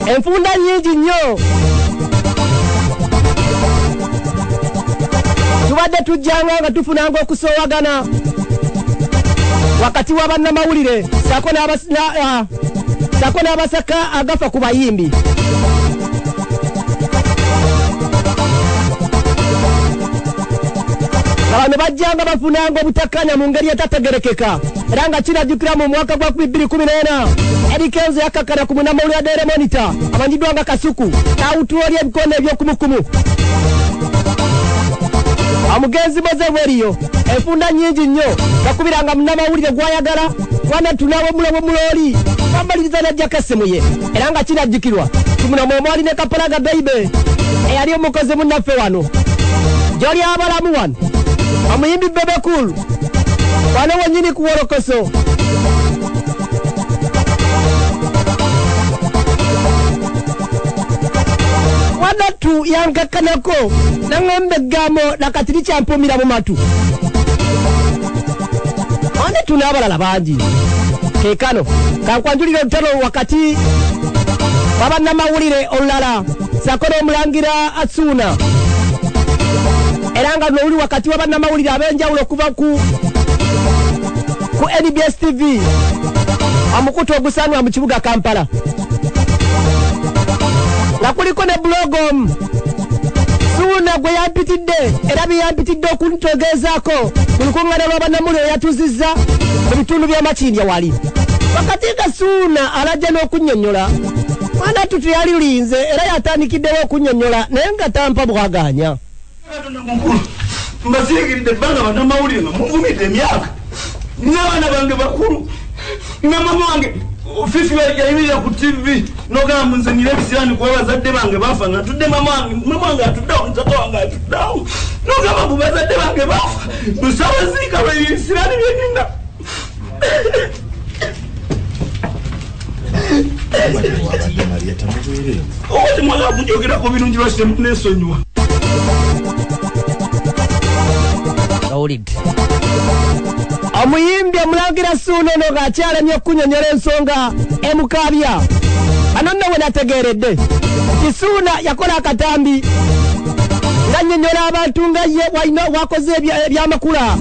enfunda nyingi nnyo. Tubadde tujjanga nga tufunanga okusoowagana wakati wa bannamawulire sako n'abasaka agafa ku bayimbi. Abantu bajjanga bafunanga obutakkaanya mu ngeri etategerekeka era nga kirajjukira mu mwaka gwa 2014 Kayz yakkakkana ku munnamawulire Daily Monitor amanyiddwa nga Kasuku n'awutuulya ebikondo eby'okumukumu. Omugenzi moze bweriyo enfunda nyingi nnyo bakubiranga munnamawulire gwayagala wana tunawo mulobo muloli bamaliriza najjako essimu ye era nga kirajjukirwa kimuno mwali ne Kapalaga Baby eyali omukozi munnaffe wano gy'oli abalamu wano omuyimbi Bebe Cool wano wennyini ku Wolokoso. Wadatu yankakkanako naŋŋamba eggamo nakatiri kyampumira mu matu. Ane tunaabalala bangi keekano kankwanjulira olutalo wakati wabannamawulire olulala sako n'omulangira Suuna era nga n'oli wakati wabannamawulire ab'enjawulo okuva ku NBS TV omukutu ogusanwa mu kibuga Kampala nga kuliko ne blogom Suuna gwe yampitidde era bye yampitidde okuntegeezaako mu lukuŋŋaana lw'abannamawulire yatuzizza mu bitundu by'Amakindya wali wakati nga Suuna alajja n'okunnyonnyola mwana tutu yali lulinze era yatandikiddewo okunnyonnyola naye nga tampa bwaganya. Mbaziikiridde ebbanga bannamawulire nga muvumidde emyaka n'abaana bange bakulu nga mama wange Fifi yayimirira ku TV n'ogamba nze nira ebisiraani kuba bazadde bange bafa nga atudde mama wange atuddewo tata wange atuddewo n'ogamba mbu bazadde bange bafa musawaziika lwebisiraani byenyina. Owati mwagala kunjogerako birungi lwaki temuneesonyiwa. Omuyimbi omulangira Suuna ono ng'akyalemye okunnyonnyola ensonga emukaabya. Ano nno we nategeeredde nti Suuna yakola akatambi ng'annyonnyola abantu nga ye wakoze ebyamakula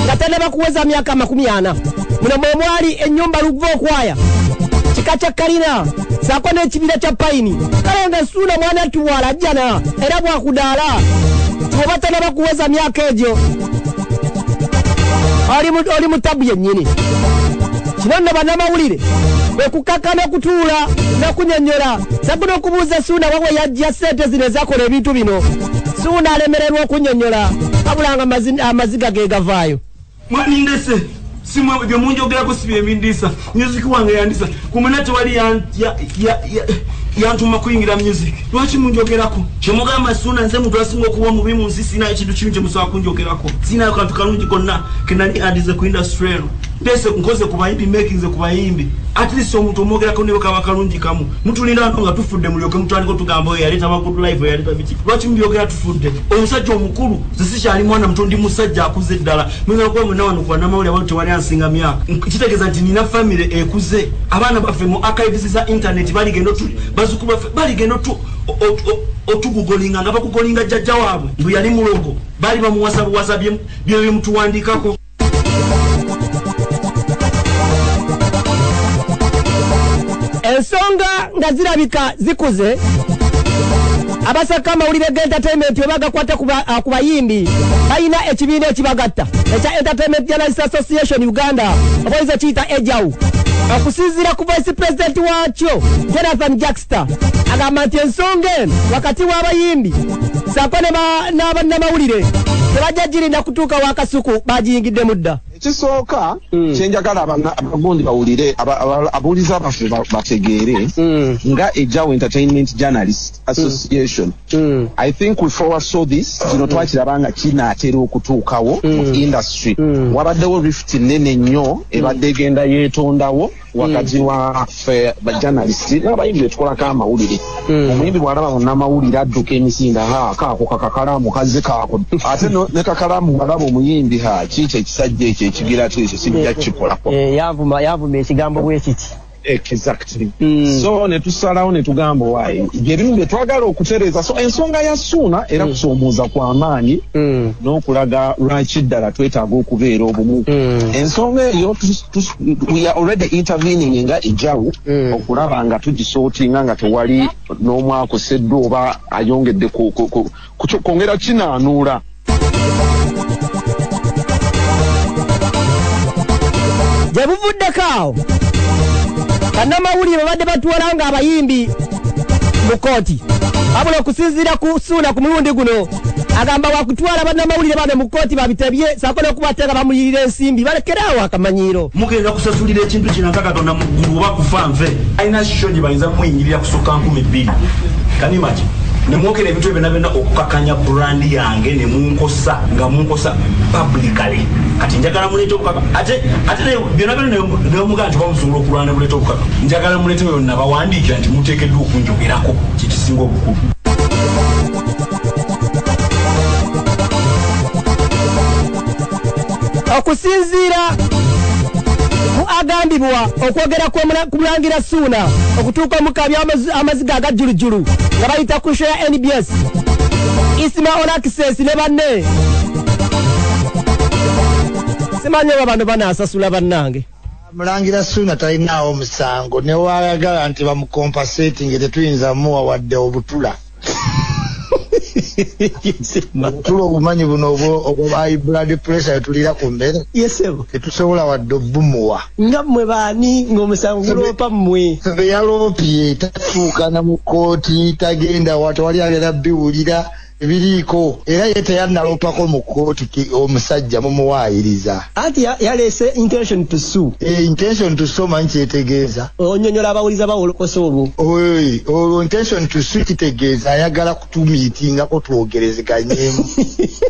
nga tannaba kuweza myaka 40. Muno mwe mwali ennyumba Luva okwaya kika kya Kalina saako n'ekibira kya Payini. Kale nga Suuna mwana tuwala ajjana era bwakudaala bw'oba tannaba kuweza myaka egyo oli mutabu yennyini. Kino nno bannamawulire bwe kukakkana okutuula n'okunnyonnyola saako n'okubuuza Suuna wawe yajja ssente zino ezakola ebintu bino. Suuna alemererwa okunnyonnyola wabula nga amaziga ge gavaayo. Mwanindese simwe bye munjogerako si bye bindiisa music wange yandisa kumena tewali yantuma kuyingira music lwaki munjogerako kyemugamba Suuna nze muntu asinga okuba mubi mu nsi sina ekintu kimu kye musobola kunjogerako sina kantu kalungi konna kenali adize ku industry eno ndese nkoze ku bayimbi making ze ku bayimbi at least omuntu omwogerako niwe kaba kalungi kamu mutulinda abantu nga tufudde mulyoke mutwaliko tugamba oyo yaleeta good life yaleeta biki lwaki mubyogera tufudde omusajja omukulu sisikyali mwana muto ndi musajja akuze ddala mwengala kuba mwenna wano ku bannamawulire abantu tewali ansinga myaka kitegeeza nti nina famire ekuze abaana baffe mu archives za internet baligenda bazukulu baffe baligenda otugugolinga nga bakugolinga jjajja waabwe mbu yali mulogo bali bamuwasa buwasa bye mutuwandikako. Ensonga nga zirabika zikuze abasaka amawulire g'entertainment we bagakwata ku bayimbi balina ekibiina ekibagatta ekya Entertainment Journalists Association Uganda oboyinza kiyita EJAU okusinziira ku vice president waakyo Jonathan Jackster agamba nti ensonga eno wakati w'abayimbi saako n'abannamawulire tebajja girinda kutuuka wa Kasuku bagiyingidde mudda. Ekisooka kyenjagala abagundi bawulire abuuliza abaffe bategeere nga EJAU Entertainment Journalists Association. I think we foresaw this kino twakirabanga kinaatera okutuukawo mu industry wabaddewo rift nene nnyo ebadde egenda yeetondawo wakati wa ffe bajournalist n'abayimbi betukolako amawulire. Omuyimbi bw'alaba munnamawulire adduka emisinde kaako kakakalamu kazze kaako ate ne kakalamu bw'alaba omuyimbi kiikyo ekisajja ekyo ekigira tu ekyo sijja kikolako. Yavuma ekigambo bwe kiti Exactly. So netusalawo netugamba wayi gyebimu bye twagala okutereeza so ensonga ya Suuna era kusoomooza kwa amaanyi n'okulaga lwaki ddala twetaaga okubeera obumu ensonga eyo we are already intervening nga ejjawo okulaba nga tugisootinga nga tewali n'omu akoseddwa oba ayongedde kwongera kinaanuula. Gye buvuddeko awo bannamawulire babadde batwala nga abayimbi mu kooti wabula okusinziira ku Suuna ku mulundi guno agamba wakutwala bannamawulire bano mu kooti babitebye saako n'okubateeka bamulirira ensimbi balekeraawo akamanyiiro mugenda kusasulira ekintu kino nka Katonda mu ggulu oba kufa nve alina sho gye bayinza mwenyirira kusukka 2,000 kanimaki nemwokera ebintu byonna okukakanya brandi yange nemunkosa nga munkosa publicly kati njagala muleete obukaka ate byonna neomugaa nti bamusobola okulwana buleete obukaka njagala muleete yonna bawandiikira nti muteekeddwa okunjogerako kikisinga obukulu. Okusinziira ku agambibwa okwogera ku mulangira Suuna okutuuka Omukabi amaziga agajjulujjulu nga bayita ku show ya NBS Isma Olaxes ne banne simanyi oba bano banaasasula bannange. Mulangira Suuna talinaawo musango ne waayagala nti bamukompasating tetuyinza muwa wadde obutula tulo obumanyi buno obwo high blood pressure tulira ku mmere yesebo tetusobola wadde obbumuwa nga mmwe baani ng'omusango guloopa mmwe yaloopye tatuukana mu kooti tagenda watewali agenda biwulira ebiriiko era ye teyannaloopako mu kooti omusajja mumuwaayiriza anti yaleese intention to sue. Intention to sue manyi kyetegeeza onyonyola abawuliza bawolokosa olwo olwo intention to sue kitegeeza ayagala kutumiitingako twogerezeganyemu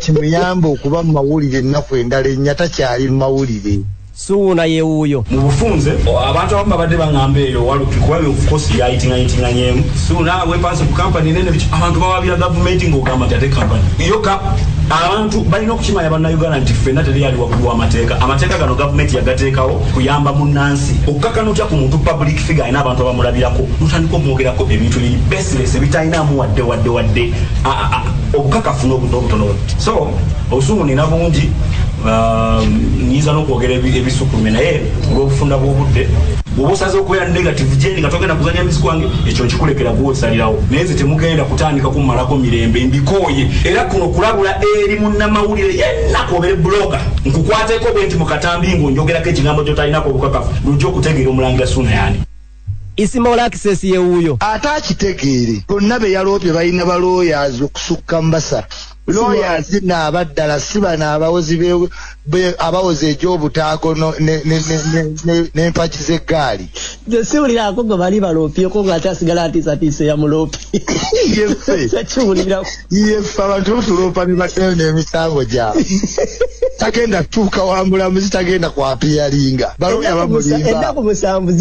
kimuyamba okuba mu mawulire ennaku endala ennya takyali mu mawulire. Suuna ye wuuyo mu bufunze abantu abamu babadde baŋŋamba eyo kuba kosi yayitinganyemu Suuna wepanse ku kampani nene abantu bawabira gavumenti ng'ogamba nti ate kampani yoka abantu balina okukimanya bannayuganda nti ffenna teri yali waggulu w'amateeka amateeka gano gavumenti yagateekawo kuyamba munnansi okukkakana otya ku muntu public figure ayina abantu abamulabirako notandika omwogerako ebintu biri baseless ebitalinamu wadde obukakafu n'obutono so obusungu nina bungi niza n'okwogera ebisukume naye olw'obufunda bw'obudde bw'oba osaze okubeera negative gyendi nga togenda kuzanya miziki wange ekyo nkikulekera gwosalirawo naye nze temugenda kutandika kummalako mirembe mbikooye era kuno kulabula eri munnamawulire yenna kwobere bloga nkukwateeko bwe nti mu katambi ng'onjogerako ekigambo kyotalinako obukakafu lujja okutegeera Omulangira Suuna yani. Isma Olaxes ye wuuyo ate akitegeere bonna be yaloopye balina balooyazi okusukka mu basatu lawyers n'abaddala si bano abawozi egy'obutaago n'empaki z'eggaali gyesiwulirako gwe bali baloopyeko ng'ate asigala atiisatiise yamuloopye yeffe abantu batuloopa ne baddayo n'emisango gyabwe tagenda tuuka wa mulamuzi tagenda kwapiyalinga balooya bamulimba ennaku 7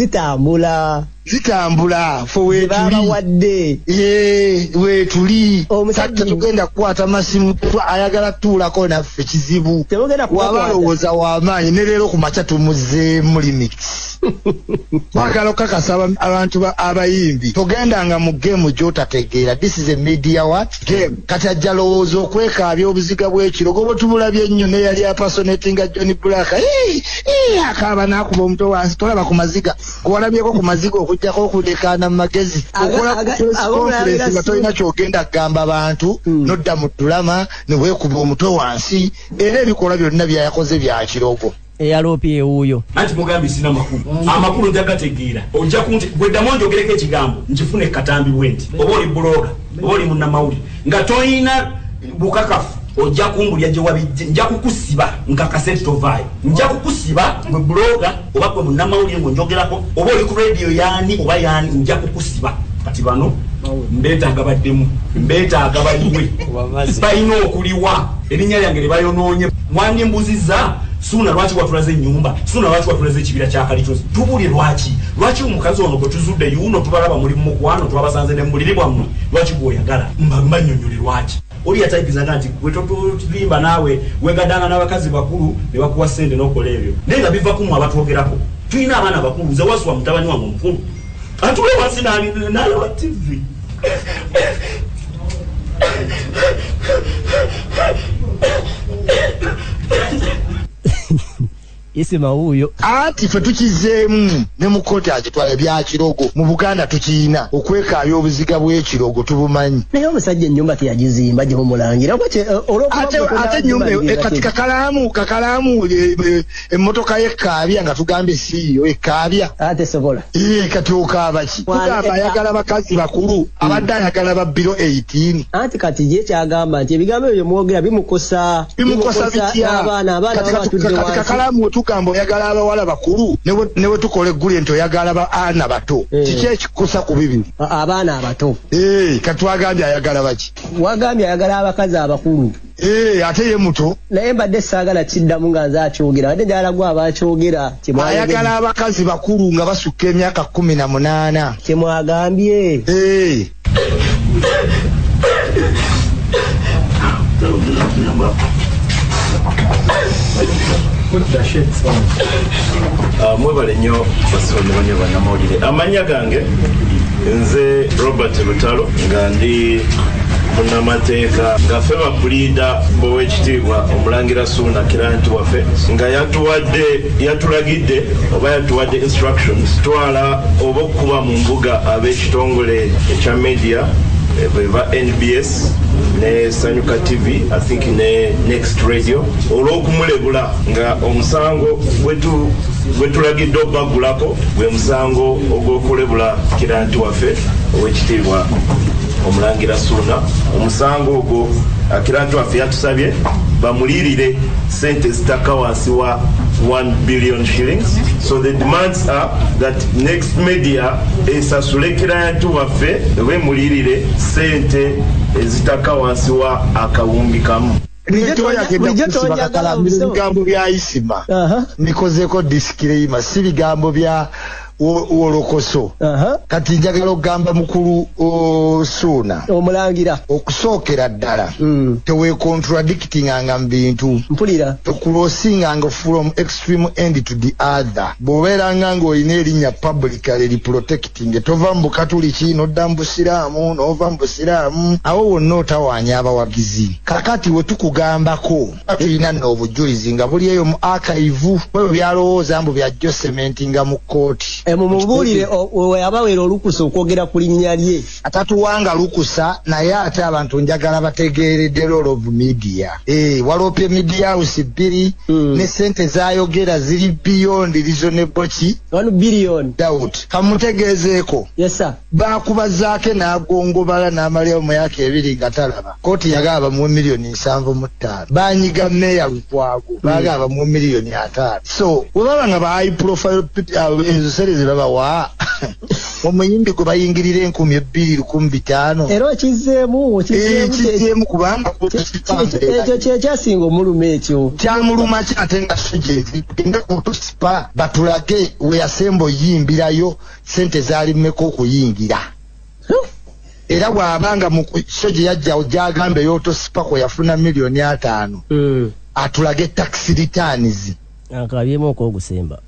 zitambula fo weetuli weetuli tugenda kukwata masimu ayagala tuulako naffe kizibu waba alowooza w'amaanyi ne leero ku makya tumuzeemu limit twagala okukakasa abantu abayimbi togendanga mu geemu gy'otategeera this is a media what game kati ajja lowooza okwekaabya obuziga bw'ekiro gobo tumulabye ennyo neyali apasonetinga John Black akaaba n'akuba omutwe wansi tolaba ku maziga gwalabyeko ku maziga okujjako okulekaana mu magezi okola conference nga tolina kyogenda kugamba abantu nodda mu ddulama ne weekuba omutwe wansi era ebikolwa byonna byayakoze bya kirogo eyaloopye ewuuyo anti mugambi sina amakulu njagategeera ojja kunti bweddamu onjogereko ekigambo nkifune katambi bwenti oba oli buloga oba oli munnamawulire nga toyina bukakafu ojja kumbulya gye wabijje nja kukusiba nka kaseti tovaayo nja kukusiba gwe buloga oba gwe munnamawulire ng'onjogerako oba oli ku radio yaani oba yaani nja kukusiba kati bano mbeetaaga baddemu mbeetaaga baliwe balina okuliwa erinnya lyange lye bayonoonye mwandimbuziza Suuna lwaki watulaze ennyumba Suuna lwaki watulaze ekibira kya kalitozi tubulye lwaki omukazi ono gwe tuzudde yuno tubalaba muli mu mukwano twabasanze ne muliri bwammwe lwaki gw'oyagala mbanyonyole lwaki oli yatayigizaga nti gwe totulimba naawe wegadanga n'abakazi bakulu ne bakuwa ssente n'okola ebyo naye nga biva kumu abatwogerako tulina abaana bakulu nze waswa mutabani wange omukulu atule wansi n'alaba TV Isma huyo ati fe tukizeemu ne mu kkooti agitwala bya kirogo mu Buganda tukiina okwekaayo obuziga bw'ekirogo tubumanyi naye omusajja ennyumba teyagizimba gye mumulangira ate nyumba kati kakalaamu emmotoka y'ekkaabya nga tugambye siiyo ekkaabya ate sobola kati okaaba ki tugamba ayagala bakazi bakulu abadde ayagala ba biro 18 anti kati ye kyagamba nti ebigambo ebyo mwogera bimukosa bitya kati kakalaamu tugamba oyagala abawala bakulu ne bwe tukola eggulu nti oyagala baana bato kiki ekikusa ku bibiri abaana abato kati wagambye ayagala baki wagambye ayagala abakazi abakulu ate ye muto naye mbadde saagala kiddamu nga nze akyogera badde gyalagwa abakyogera ayagala abakazi bakulu nga basukka emyaka 18 kyemwagambye mwebale nnyo basonde banyo bannamawulire amanya gange nze Robert Lutalo nga ndi munnamateeka ngaffe bapuliida b'owekitiibwa omulangira Suuna kiranti waffe nga yatulagidde oba yatuwadde instructions twala oba okuba mu mbuga ab'ekitongole ekya media bweva NBS ne Sanyuka TV I think ne Next Radio olw'okumulebula nga omusango gwetulagidde obbagulako gwe musango ogw'okulebula kiranti waffe owekitiibwa omulangira Suuna omusango ogwo kiranti waffe yatusabye bamulirire sente zitaka wansi wa 1 billion shillings. So the demands are that Next Media esasule kiranti waffe bemulirire sente ezitaka wansi wa akawumbi kamu. Bigambo bya Isma nikozeko disclaimer si bigambo bya wolokoso kati njagala okugamba mukulu Suuna omulangira okusookera ddala tewe contradicting anga mbintu mpulira tokulosinganga from extreme end to the other bw'obeeranga ng'olina erinnya publicly protecting tova mu bukatuliki n'odda mu busiraamu n'ova mu busiraamu awo wonna otawaanya abawagizi kakati we tukugambako tulina nno obujulizi nga buli eyo mu archive bwe byalowooza mbu byajjo cementinga mu kkooti mumubulire abawera olukusa okwogera ku linnya lye atatuwanga lukusa naye ate abantu njagala bategeeredde role of media walopye media house 2 ne sente zayogera ziri beyond reasonable 1 billion doubt kamutegeezeeko yes sir bakubazaake n'agongobala n'amalya mu yake 2 nga talaba kooti yagaba mu milioni 7.5 banyiga meya Lukwago bagaba mu milioni 5 so wababa nga ba high profile ezo babawa omuyimbi gwe bayingirira 2,215 era kizeemu kubanga ekyo kyekyasinga omuluma ekyo kyamuluma kyate nga sojezi tugende kutusipa batulage weyasemba oyimbirayo sente zalimeko okuyingira era bw'abanga mu soje yajjawo gyagamba ey'otosipa kwe yafuna milioni 5 atulage tax returns akabyemu okwogusemba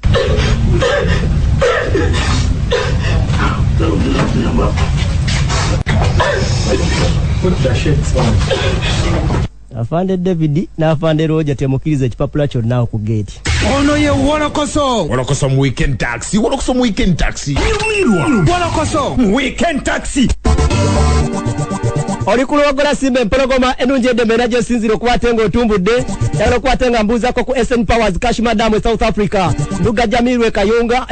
afande David n'afande Roger temukiriza ekipapula kyonna ku gate ono ye Wolokoso mu weekend taxi Wolokoso mu weekend taxi oli kulogola simba empologoma enungi eddembe najyo sinzira okubatenga otumbudde yagala okubatenga mbuuzako ku SN Powers Cash Madam South Africa Nduga Jamiru ekayonza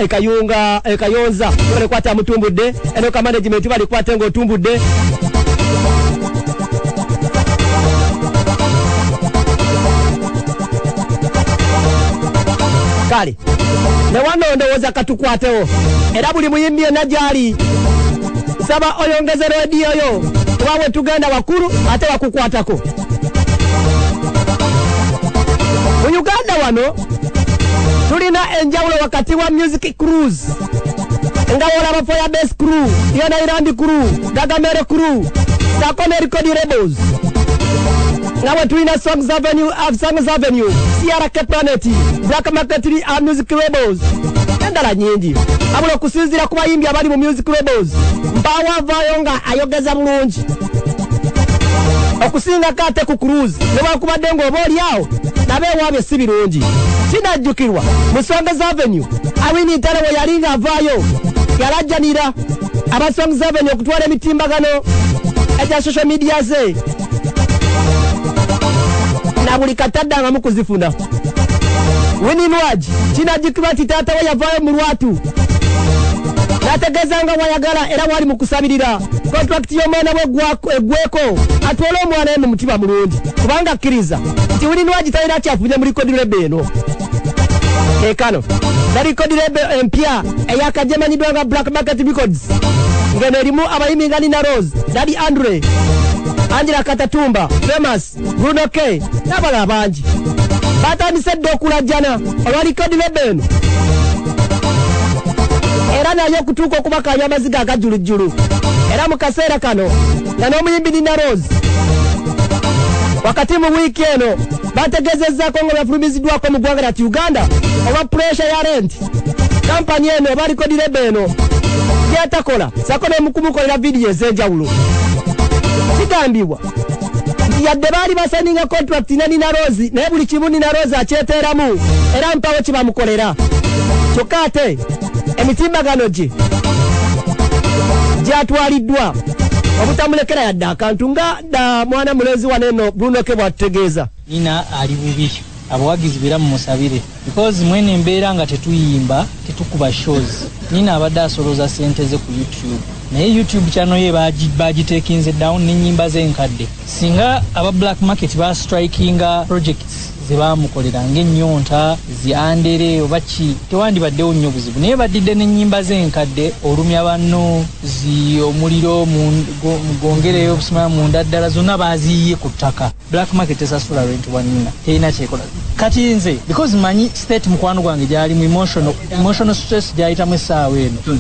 bali kwata mutumbudde eno ka management bali kwatenga otumbudde kale ne wano ndowooza katukwatewo era buli muyimbi yenna gyali saba oyongeze rediyo yo wawe tugenda wakuru ate wakukwatako mu Uganda wano tulina enjawulo wakati wa music cruise nga wolaba Fire Base crew Yona Irandi crew Gagamere crew Sakone Record Rebels ngawe tulina Songs Avenue Sierra K Planet Black Market Music Rebels and sagala nyingi abula okusinzira ku bayimbi abali mu music labels mpawa avayo nga ayogeza bulungi okusinga kate ku cruise ne bakubadde ng'oba oliawo nabeewabye si birungi kinajjukirwa mu Songs Avenue Awini Ntale we yali ng'avaayo yalajjanira aba Songs Avenue okutwala emitimbagano egya social media ze na buli katadda nga kuzifuna Winnie Nwaj kinajjukirwa nti taata we yavaayo mu Lwatu nategeeza nga wayagala era wali mu kusabirira contract y'omwana we eggweko atwala omwana mu mutima mulungi kubanga akkiriza nti Winnie Nwaj talina kyafunye mu record label eno ekano na record label empya eyakajemanyiddwa nga Black Market Records ngeno erimu abayimbi nga Nina Rose, Daddy Andre, Angela Katatumba, Famous, Bruno K n'abalala bangi batandise dda okulajjana olwa record label eno era nayo okutuuka okubakanya amaziga agajulujjulu era mu kaseera kano nga n'omuyimbi Nina Rose wakati mu wiiki eno bategezezzaako nga bafulumiziddwako mu ggwanga lya Uganda olwa pressure ya rent kampani eno oba record label eno gyetakola sako n'emukumukolera vidiyo ez'enjawulo kigambibwa nti yadde baali basaninga contract na Nina Rose naye buli kimu Nina Rose akyeteeramu era mpawo kibamukolera kyokka ate emitimbagano gye gyatwaliddwa obutamulekera yadde akantu nga dda mwana mulezi waneno Bruno K bwatutegeeza Nina ali bubi abawagizi bera mumusabire because mwene mbeera nga tetuyimba tetukuba shows Nina abadde asoloza sente ze ku YouTube naye YouTube channel ye bagitekinze down n'ennyimba z'enkadde singa aba Black Market ba strikinga projects zebamukolera ng'ennyonta ziandere obaki tewandibaddewo nnyo buzibu naye badidde n'ennyimba z'enkadde olumya banno omuliro mugongereyo obusimaya munda ddala zonna baziyiye ku ttaka Black Market esasula rent wa Nina terina kyekola kati nze because manyi state mukwano gwange gyali mu emotional stress gyayitamu essaawa eno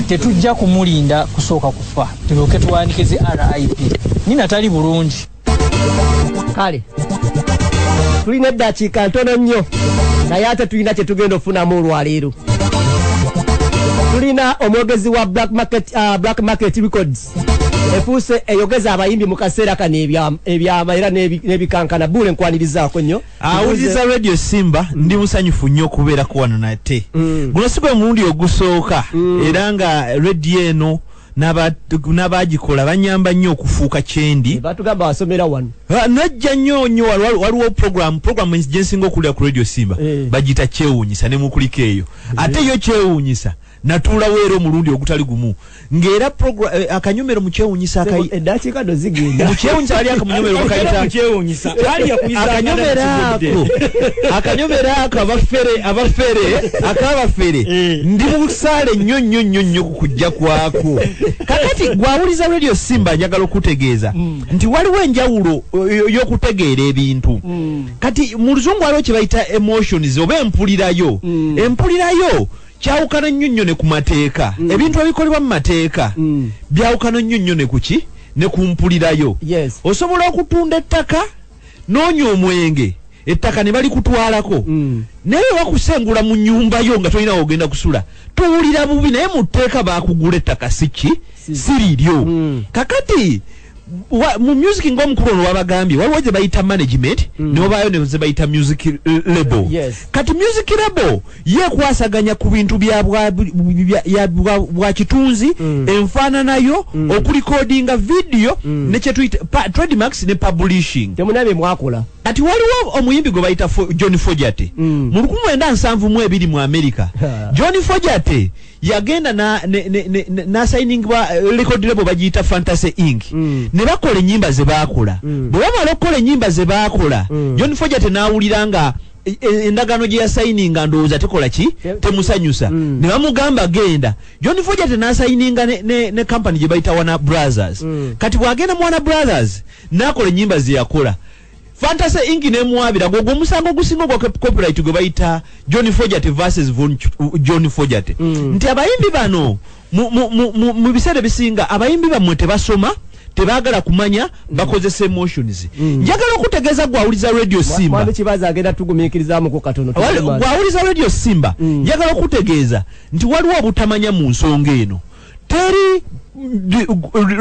tetujja kumulinda kusooka kufa tulyoke tuwandike zi RIP Nina tali bulungi kale tulina eddakiika ntono nnyo naye ate tulina kye tugenda okufunamu olwaleero tulina omwogezi wa Black Market Records efuuse eyogeza abayimbi mu kaseera kano ebyama era n'ebikankana bule nkwanirizaako nnyo awuliriza Radio Simba ndi musanyufu nnyo okubeerako wano nate guno si gwe mulundi ogusooka era nga radio eno n'abagikola banyamba nnyo okufuuka kyendi batugamba wasomera wano najja nnyo waliwo program gye nsinga okulira ku Radio Simba bagita kyewuunyisa ne mukuliko eyo ate yo kyewuunyisa natuulawo era omulundi ogutali gumu ng'era akanyomero mu kyewuunyisa eddakiika ndo zigenda mu kyewuunyisa wali akamunyomero bakayita akanyomero ako akabafere ndi busaale nnyo ku kujja kwako kakati gwawuliza Radio Simba njagala okutegeeza nti waliwo enjawulo y'okutegeera ebintu kati mu luzungu waliwo kye bayita emotions oba empulirayo kyawukana nnyo ne ku mateeka ebintu ebikolebwa mu mateeka byawukana nnyo ne kuki ne kumpulirayo osobola okutunda ettaka n'onywa omwenge ettaka ne bali kutwalako naye wakusengula mu nnyumba yo nga tolina ogenda kusula tuwulira bubi naye mu tteeka baakugula ettaka siriryo kakati mu music ng'omukulu ono wabagambye waliwo gye bayita management n'obaayo ne ze bayita music label kati music label yeekwasaganya ku bintu bwa kitunzi enfaananayo okulikodinga video ne kye tuyita trademarks ne publishing temunabe mwakola kati waliwo omuyimbi gwe bayita John Fogerty mu 1972 mu America John Fogerty yagenda n'asayiningibwa record label bagiyita Fantasy Inc. Ne bakola ennyimba ze baakola bwe bamala okukola ennyimba ze baakola John Fogerty n'awulira nga endagaano gye yasayininga ndowooza tekola ki temusanyusa ne bamugamba genda John Fogerty n'asayininga ne company gye bayita Warner Brothers kati bw'agenda mu Warner Brothers n'akola ennyimba ze yakola Fantasy Inc. Nemuwabira gwo omusango gusinga gwa copyright gwe bayita John Fogerty versus John Fogerty nti abayimbi bano mu biseera bisinga abayimbi bamwe tebasoma tebagala kumanya bakozesa emotions njagala okutegeeza gwawuliza radio Simba wano kibaza agenda tugumikirizamu ko katono gwawuliza radio Simba njagala okutegeeza nti waliwo obutamanya mu nsonga eno teri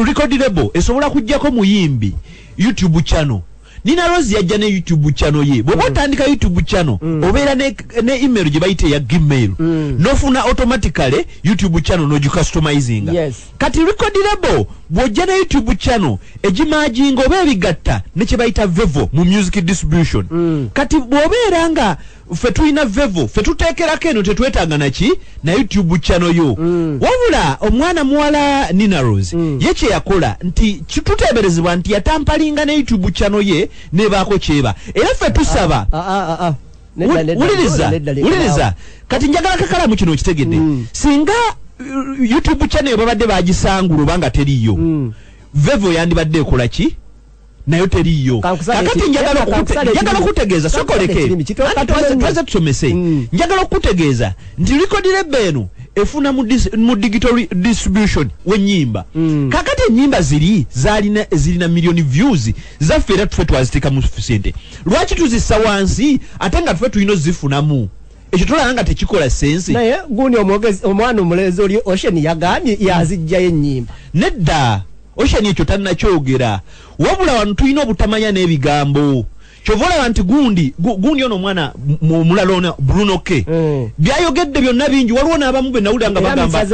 recordable esobola kujjako muyimbi YouTube channel Nina Rose yajja ne YouTube channel ye bwe batandika YouTube channel obeera ne email gye bayite ya Gmail nofuna automatically YouTube channel no customizing kati recordable bw'ojja ne YouTube channel ejimajinga oba ebigatta ne kye bayita Vevo mu music distribution kati bw'obeera nga ffe tulina Vevo ffe tuteekerako eno tetwetaaga naki na YouTube channel yo wabula omwana muwala Nina Rose ye kye yakola nti kituteeberezebwa nti yatampalinga ne YouTube channel ye nebaako kyeba era ffe tusaba uliriza kati njagala kakalamu kino kitegedde singa YouTube channel babadde bagisangula obanga teriyo Vevo yandibadde ekola ki nayo teriyo kakati njagala okutegeeza sokoleke twaze tusomese njagala okutegeeza nti recordable eno efuna mu digital distribution wenyimba kakati enyimba zirina million views zaffe era tuffe twaziteeka mu sente lwaki tuzissa wansi ate nga tuffe tulina zifunamu ekyo tolaba nga tekikola sense naye gundi omwana omulezi oli Ocean yagambye yazijjayo ennyimba nedda Ocean ekyo tannakyogera wabula wano tulina obutamanya n'ebigambo kyovola nti gundi ono mwana mulala ona Bruno K byayogedde byonna bingi waliwo n'abamu be nawulira nga bagamba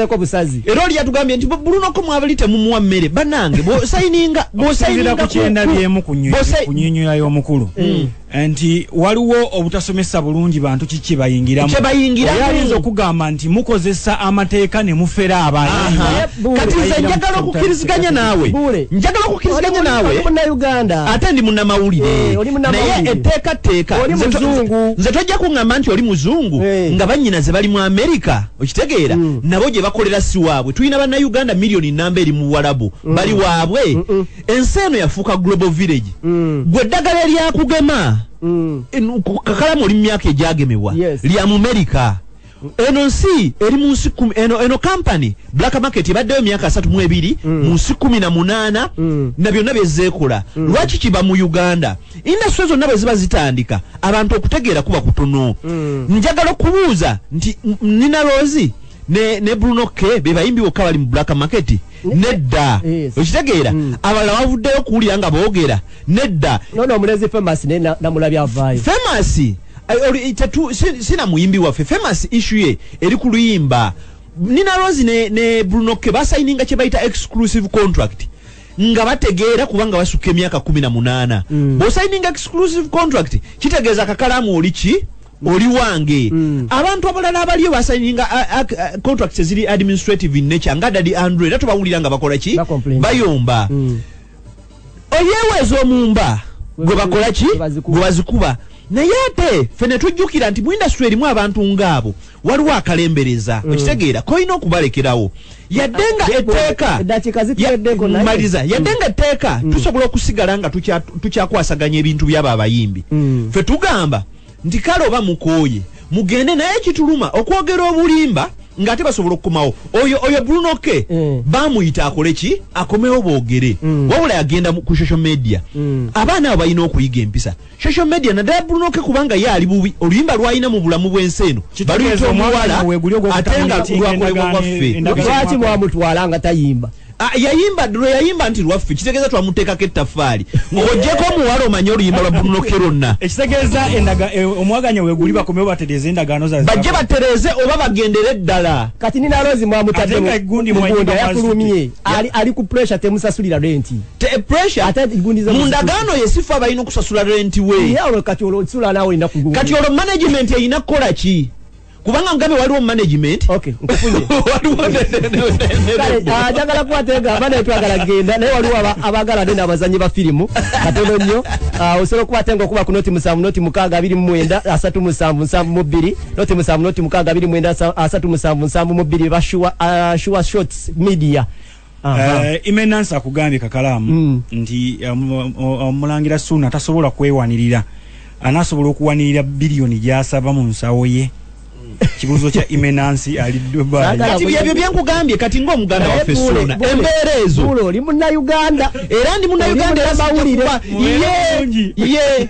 era oli yatugambye nti Bruno K mwabali temumuwa mmere banange bw'osayininga ku kyenda byemu ku nnyonnyola y'omukulu nti waliwo obutasomesa bulungi bantu kiki bayingiramu oyinza okugamba nti mukozesa amateeka ne mufera abantu kati nze njagala okukkiriziganya naawe Uganda ate ndi munnamawulire naye etteekateeka nze tojja kuŋŋamba nti oli muzungu nga bannyinaze bali mu Amerika okitegeera nabo gye bakolera si waabwe tulina bannayuganda miliyoni nnamba eri mu Walabu bali waabwe ensi eno yafuuka global village gwe eddagala eryakugema kakalamu oli mu myaka egyagemebwa lya mu Amerika eno nsi eri mu nsi eno company Black Market ebaddeyo emyaka 32 mu nsi 18 na byonna byezeekola lwaki kiba mu Uganda industry zonna bwe ziba zitandika abantu okutegeera kuba kutono njagala okubuuza nti Nina Rose ne Bruno K be bayimbi bokka bali mu Black Market nedda okitegeera abalala bavuddeyo kuwulira nga boogera nedda nono omulezi Famous namulabye avaayo Famous sina muyimbi waffe Famous issue ye eri ku luyimba Nina Rose ne Bruno K basayininga kye bayita exclusive contract nga bategeera kubanga basuka emyaka 18 bw'osayininga exclusive contract kitegeeza kakalamu oli ki oli wange abantu abalala abaliyo basayininga contracts eziri administrative in nature nga Daddy Andrew era tubawulira nga bakola ki bayomba oyeweeza omumba gwe bakola ki gwe bazikuba naye ate fene tujjukira nti mu industry erimu abantu ng'abo waliwo akalembereza okitegeera koyina okubalekerawo yaddenga etteeka yaddenga etteeka tusobola okusigala nga tukyakwasaganya ebintu by'abo abayimbi ffe tugamba nti kale oba mukooye mugende naye kituluma okwogera obulimba ng'ate basobola okukomawo oyo Bruno K bamuyita akole ki akomewo boogere wabula yagenda ku social media abaana abo balina okuyiga empisa social media naddala Bruno K kubanga ye ali bubi oluyimba lwalina mu bulamu bw'ensi eno baluyita omuwala ate nga lwakolebwa kwaffe lwaki mwamutwala nga tayimba yayimba nti lwaffe kitegeeza twamuteekako ettaffaali ng'oggyeko omuwala omanye oluyimba lwa Bruno K lwonna ekitegeeza omwaganya weeguli bakomewo batereeze endagaano bajje batereeze oba bagendere eddala kati Nina Rose mwamutadde mugundi yafulumye ali ku pressure temusasulira renti mu ndagaano ye sifa abalina okusasula renti we kati olwo SULA naawe olina kugundi kati olwo management eyina kukola ki kubanga ngabe waliwo management nkufunye njagala kubateega abaana twagala genda naye waliwo abagala nena abazanyi ba firimu katono nnyo osobola okubatenga okuba ku noti 7 noti 6 377 noti 7 noti 6 377 bashuwa shots media Imenansa akugambye kakalamu nti omulangira Suuna tasobola kwewanirira anasobola okuwanirira biliyoni gy'asaba mu nsawo ye kibuzo kya imminency ali Dubai kati byebyo byankugambye kati ng'omuganda waffe Suuna embeera ezo oli munnayuganda era ndi munnayuganda era mawulire ye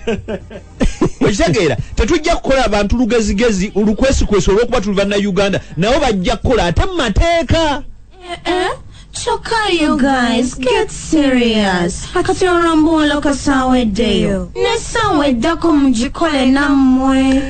okitegeera tetujja kukola abantu lugezigezi olukwesikwesi olw'okuba tuli bannayuganda nabo bajja kukola ate mu mateeka Choka, you guys, get serious. Hakati orambulo kasaweddeyo. Nesawedako mujikole namwe.